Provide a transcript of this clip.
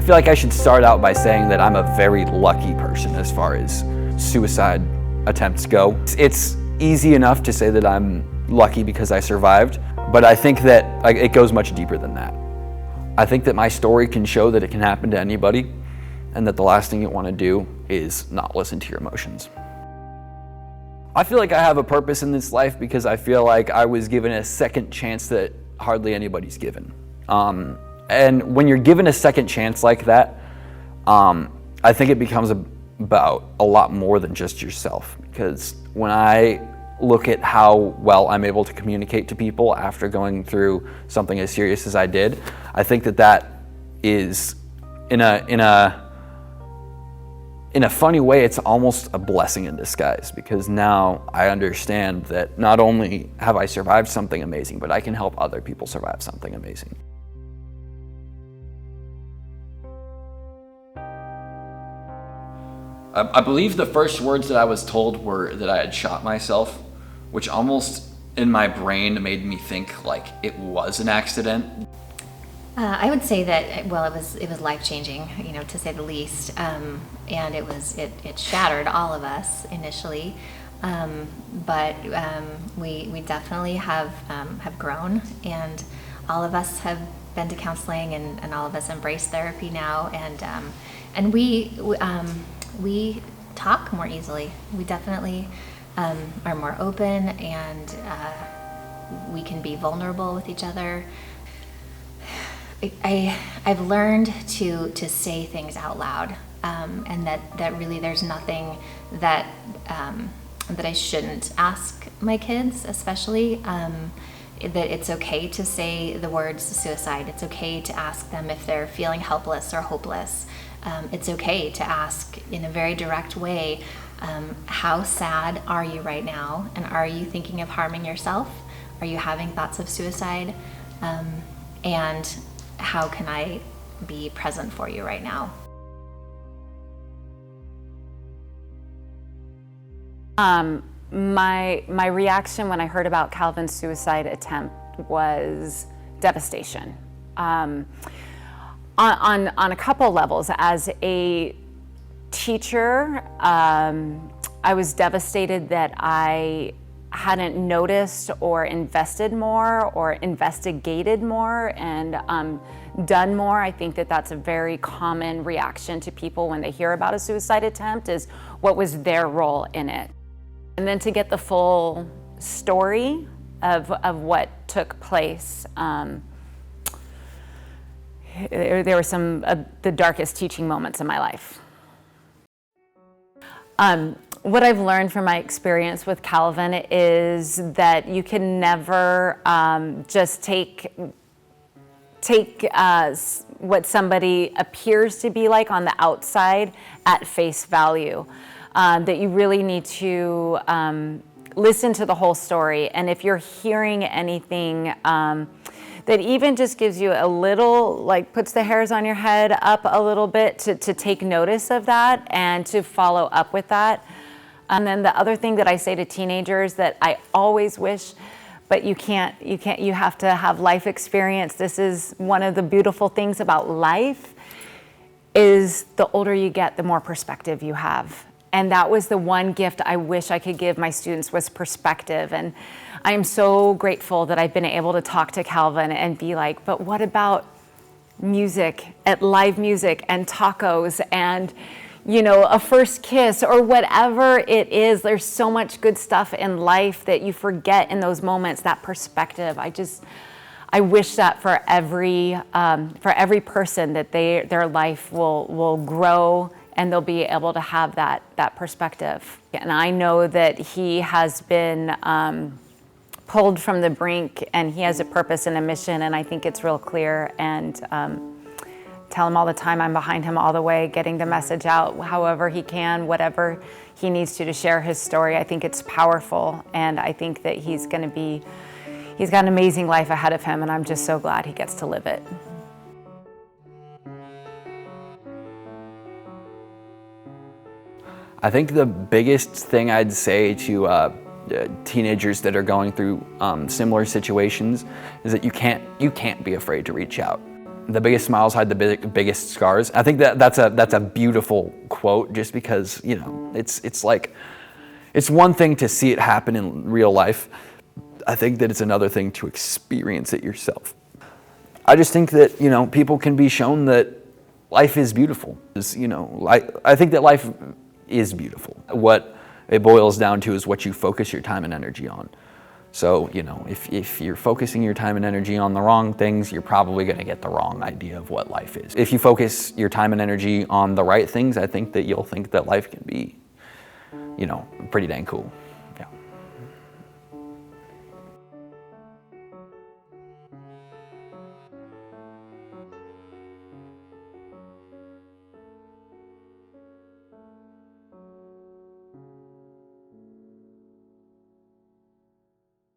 feel like I should start out by saying that I'm a very lucky person as far as suicide attempts go. It's easy enough to say that I'm lucky because I survived, but I think that it goes much deeper than that. I think that my story can show that it can happen to anybody, and that the last thing you want to do is not listen to your emotions. I feel like I have a purpose in this life because I feel like I was given a second chance that hardly anybody's given. And when you're given a second chance like that, I think it becomes about a lot more than just yourself. Because when I look at how well I'm able to communicate to people after going through something as serious as I did, I think that is, in a funny way, it's almost a blessing in disguise, because now I understand that not only have I survived something amazing, but I can help other people survive something amazing. I believe the first words that I was told were that I had shot myself, which almost in my brain made me think like it was an accident. I would say that, well, it was life-changing, to say the least, and it shattered all of us initially, but we definitely have grown, and all of us have been to counseling, and all of us embrace therapy now, and we talk more easily. We definitely are more open, and we can be vulnerable with each other. I've learned to say things out loud, and that really there's nothing that I shouldn't ask my kids, especially that it's okay to say the words suicide. It's okay to ask them if they're feeling helpless or hopeless. It's okay to ask in a very direct way, how sad are you right now, and are you thinking of harming yourself? Are you having thoughts of suicide? And how can I be present for you right now? My reaction when I heard about Calvin's suicide attempt was devastation. On a couple levels. As a teacher, I was devastated that I hadn't noticed or invested more or investigated more and done more. I think that that's a very common reaction to people when they hear about a suicide attempt, is what was their role in it. And then to get the full story of what took place, there were some of the darkest teaching moments in my life. What I've learned from my experience with Calvin is that you can never just take what somebody appears to be like on the outside at face value. That you really need to listen to the whole story. And if you're hearing anything that even just gives you a little, puts the hairs on your head up a little bit, to take notice of that and to follow up with that. And then the other thing that I say to teenagers that I always wish, but you have to have life experience. This is one of the beautiful things about life, is the older you get, the more perspective you have. And that was the one gift I wish I could give my students, was perspective. And I am so grateful that I've been able to talk to Calvin and be like, but what about music, at live music and tacos and, a first kiss or whatever it is. There's so much good stuff in life that you forget in those moments, that perspective. I wish that for every person, that their life will grow and they'll be able to have that perspective. And I know that he has been pulled from the brink, and he has a purpose and a mission, and I think it's real clear. And tell him all the time I'm behind him all the way, getting the message out however he can, whatever he needs to share his story. I think it's powerful, and I think that he's got an amazing life ahead of him, and I'm just so glad he gets to live it. I think the biggest thing I'd say to teenagers that are going through similar situations is that you can't be afraid to reach out. The biggest smiles hide the biggest scars. I think that's a beautiful quote, just because, you know, it's like, it's one thing to see it happen in real life. I think that it's another thing to experience it yourself. I just think that, you know, people can be shown that life is beautiful. You know, I think that life is beautiful. What it boils down to is what you focus your time and energy on. So, you know, if you're focusing your time and energy on the wrong things, you're probably going to get the wrong idea of what life is. If you focus your time and energy on the right things, I think that you'll think that life can be, you know, pretty dang cool.